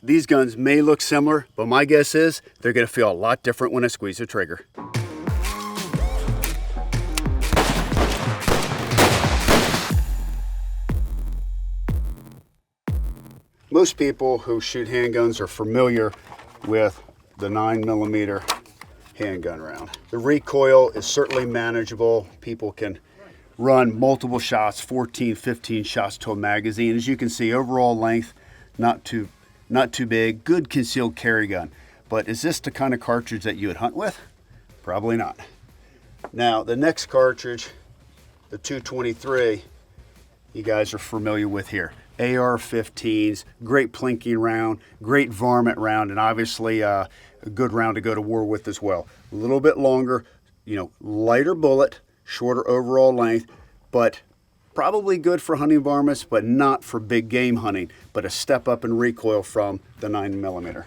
These guns may look similar, but my guess is they're going to feel a lot different when I squeeze the trigger. Most people who shoot handguns are familiar with the 9mm handgun round. The recoil is certainly manageable. People can run multiple shots, 14, 15 shots to a magazine. As you can see, overall length, not too big, good concealed carry gun. But is this the kind of cartridge that you would hunt with? Probably not. Now, the next cartridge, the 223, you guys are familiar with here. AR-15s, great plinking round, great varmint round, and obviously a good round to go to war with as well. A little bit longer, lighter bullet, shorter overall length, but probably good for hunting varmints, but not for big game hunting, but a step up in recoil from the 9mm.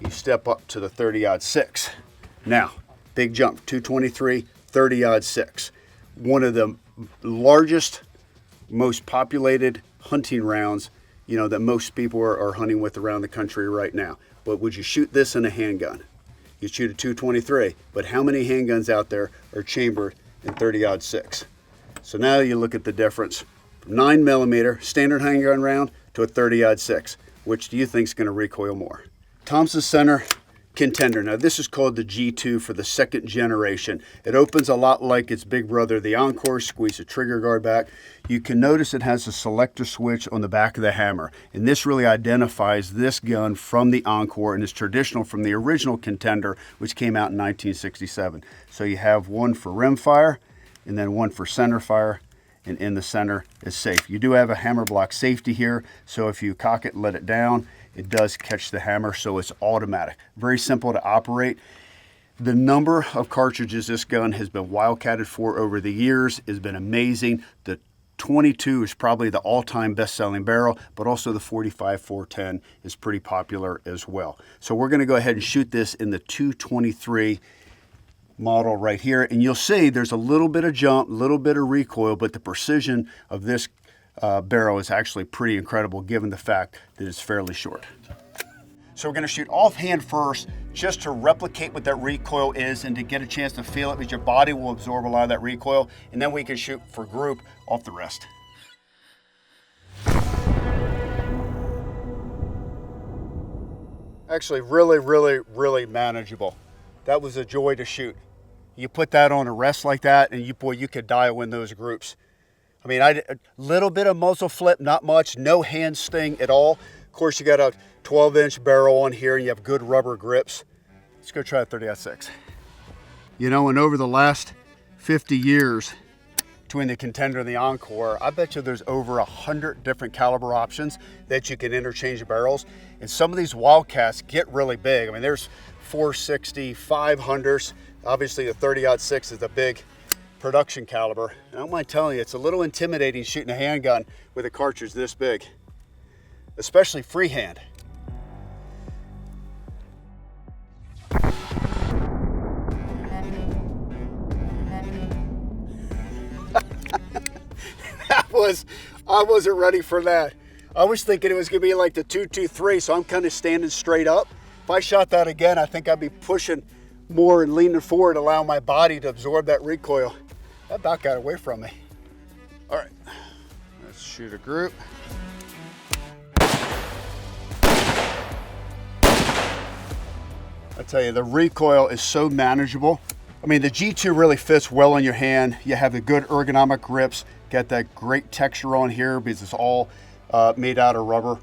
You step up to the 30-06. Now, big jump, 223, 30-06. One of the largest, most populated hunting rounds, that most people are hunting with around the country right now. But would you shoot this in a handgun? You shoot a 223, but how many handguns out there are chambered in 30-06? So now you look at the difference from 9mm standard handgun round to a 30-06. Which do you think is going to recoil more? Thompson Center Contender. Now this is called the G2 for the second generation. It opens a lot like its big brother, the Encore. Squeeze the trigger guard back. You can notice it has a selector switch on the back of the hammer. And this really identifies this gun from the Encore and is traditional from the original Contender, which came out in 1967. So you have one for rimfire and then one for center fire. And in the center is safe. You do have a hammer block safety here. So if you cock it and let it down, it does catch the hammer, so it's automatic. Very simple to operate. The number of cartridges this gun has been wildcatted for over the years has been amazing. The 22 is probably the all-time best-selling barrel, but also the 45-410 is pretty popular as well. So we're going to go ahead and shoot this in the 223 model right here, and you'll see there's a little bit of jump, a little bit of recoil, but the precision of this barrel is actually pretty incredible given the fact that it's fairly short. So we're going to shoot offhand first just to replicate what that recoil is and to get a chance to feel it, because your body will absorb a lot of that recoil, and then we can shoot for group off the rest. Actually really manageable. That was a joy to shoot. You put that on a rest like that and you could dial in those groups. I mean, a little bit of muzzle flip, not much, no hand sting at all. Of course, you got a 12-inch barrel on here and you have good rubber grips. Let's go try a 30-06. And over the last 50 years between the Contender and the Encore, I bet you there's over 100 different caliber options that you can interchange barrels. And some of these Wildcats get really big. I mean, there's 460, 500s. Obviously, the 30-06 is the big production caliber. I don't mind telling you, it's a little intimidating shooting a handgun with a cartridge this big, especially freehand. I wasn't ready for that. I was thinking it was gonna be like the 223, so I'm kind of standing straight up. If I shot that again, I think I'd be pushing more and leaning forward, allow my body to absorb that recoil. That about got away from me. All right, let's shoot a group. I tell you, the recoil is so manageable. I mean, the G2 really fits well in your hand. You have the good ergonomic grips, got that great texture on here because it's all made out of rubber.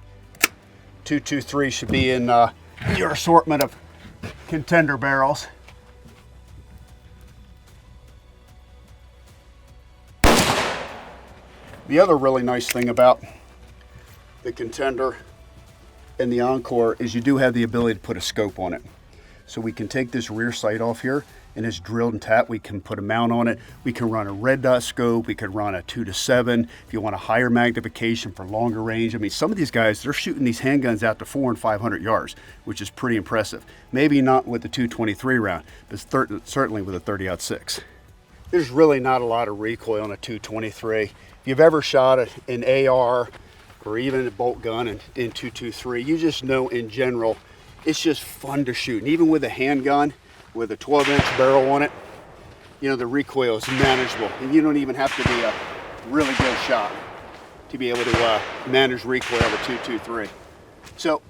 223 should be in your assortment of Contender barrels. The other really nice thing about the Contender and the Encore is you do have the ability to put a scope on it. So we can take this rear sight off here and it's drilled and tapped. We can put a mount on it. We can run a red dot scope. We could run a 2-7 if you want a higher magnification for longer range. I mean, some of these guys, they're shooting these handguns out to 400 and 500 yards, which is pretty impressive. Maybe not with the 223 round, but certainly with a 30-06. There's really not a lot of recoil on a 223. If you've ever shot an AR or even a bolt gun in 223, you just know in general, it's just fun to shoot. And even with a handgun, with a 12-inch barrel on it, you know, the recoil is manageable. And you don't even have to be a really good shot to be able to manage recoil of a 223. So,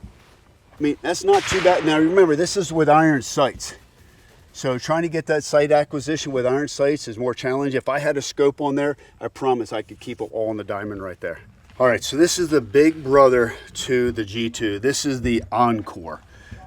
I mean, that's not too bad. Now remember, this is with iron sights. So trying to get that sight acquisition with iron sights is more challenging. If I had a scope on there, I promise I could keep it all on the diamond right there. All right, so this is the big brother to the G2. This is the Encore.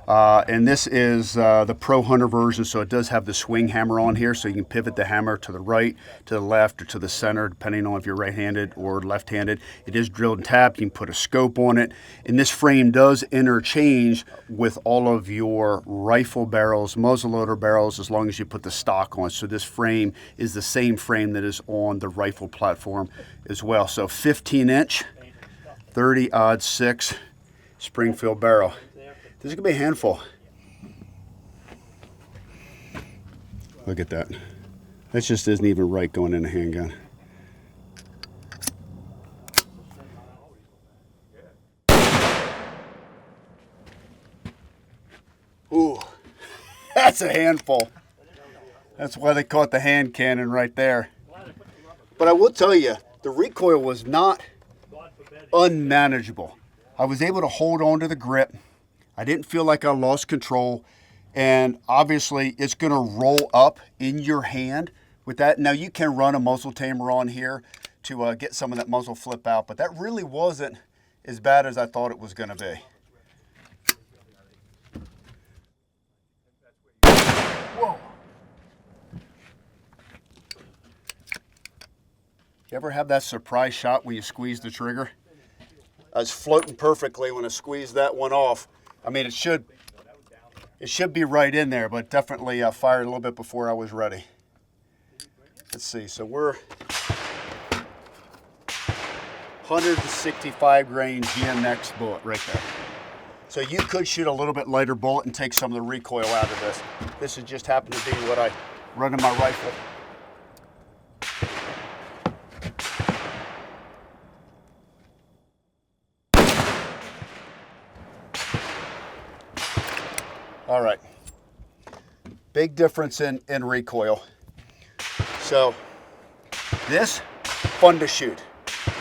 And this is the Pro Hunter version, so it does have the swing hammer on here, so you can pivot the hammer to the right, to the left, or to the center, depending on if you're right-handed or left-handed. It is drilled and tapped. You can put a scope on it. And this frame does interchange with all of your rifle barrels, muzzleloader barrels, as long as you put the stock on. So this frame is the same frame that is on the rifle platform as well. So 15-inch, 30-06 Springfield barrel. This is gonna be a handful. Look at that. That just isn't even right going in a handgun. Ooh, that's a handful. That's why they call it the hand cannon right there. But I will tell you, the recoil was not unmanageable. I was able to hold on to the grip. I didn't feel like I lost control, and obviously it's going to roll up in your hand with that. Now you can run a muzzle tamer on here to get some of that muzzle flip out, but that really wasn't as bad as I thought it was going to be. Whoa. You ever have that surprise shot when you squeeze the trigger? I was floating perfectly when I squeezed that one off. I mean, it should be right in there, but definitely fired a little bit before I was ready. Let's see, so we're 165 grain GMX bullet right there. So you could shoot a little bit lighter bullet and take some of the recoil out of this. This has just happened to be what I run in my rifle. All right, big difference in recoil. So this, fun to shoot.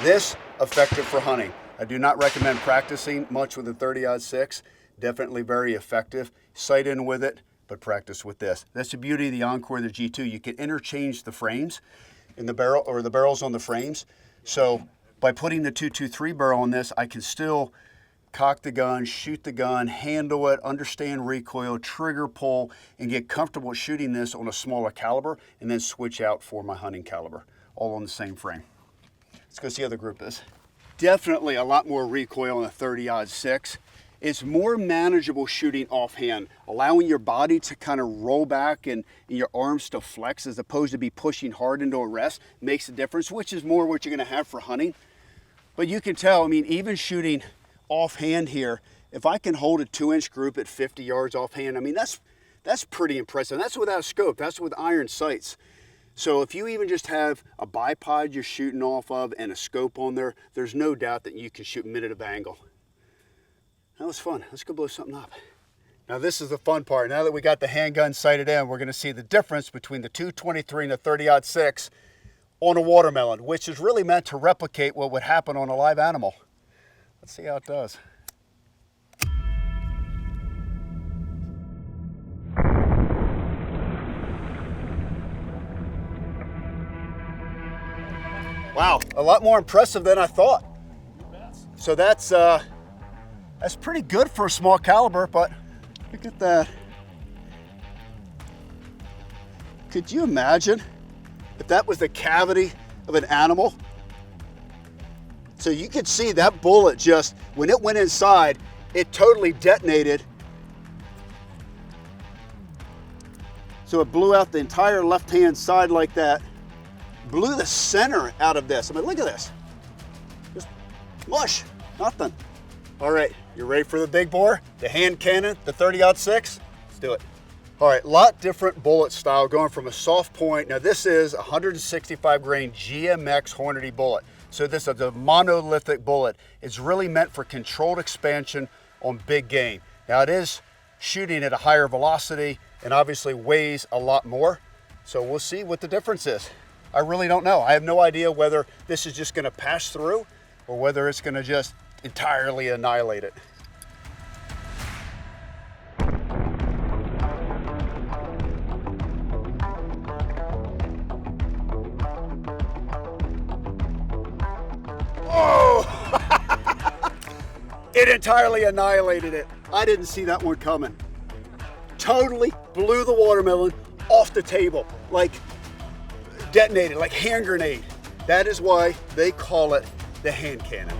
This, effective for hunting. I do not recommend practicing much with a 30-06. Definitely very effective. Sight in with it, but practice with this. That's the beauty of the Encore, the G2. You can interchange the frames in the barrel, or the barrels on the frames. So by putting the 223 barrel on this, I can still cock the gun, shoot the gun, handle it, understand recoil, trigger pull, and get comfortable shooting this on a smaller caliber, and then switch out for my hunting caliber, all on the same frame. Let's go see how the group is. Definitely a lot more recoil on a 30-06. It's more manageable shooting offhand, allowing your body to kind of roll back and your arms to flex as opposed to be pushing hard into a rest makes a difference, which is more what you're going to have for hunting. But you can tell, I mean, even shooting offhand here, if I can hold a 2-inch group at 50 yards offhand, I mean, that's pretty impressive. That's without a scope, that's with iron sights. So if you even just have a bipod you're shooting off of and a scope on there, there's no doubt that you can shoot minute of angle. That was fun. Let's go blow something up. Now this is the fun part. Now that we got the handgun sighted in, we're gonna see the difference between the 223 and the 30-06 on a watermelon, which is really meant to replicate what would happen on a live animal. Let's see how it does. Wow, a lot more impressive than I thought. So that's pretty good for a small caliber, but look at that. Could you imagine if that was the cavity of an animal? So you could see that bullet just, when it went inside, it totally detonated. So it blew out the entire left-hand side like that. Blew the center out of this. I mean, look at this. Just mush, nothing. All right, you ready for the big bore? The hand cannon, the 30-06? Let's do it. All right, lot different bullet style going from a soft point. Now this is 165 grain GMX Hornady bullet. So this is a monolithic bullet. It's really meant for controlled expansion on big game. Now it is shooting at a higher velocity and obviously weighs a lot more. So we'll see what the difference is. I really don't know. I have no idea whether this is just gonna pass through or whether it's gonna just entirely annihilate it. It entirely annihilated it. I didn't see that one coming. Totally blew the watermelon off the table, like detonated, like hand grenade. That is why they call it the hand cannon.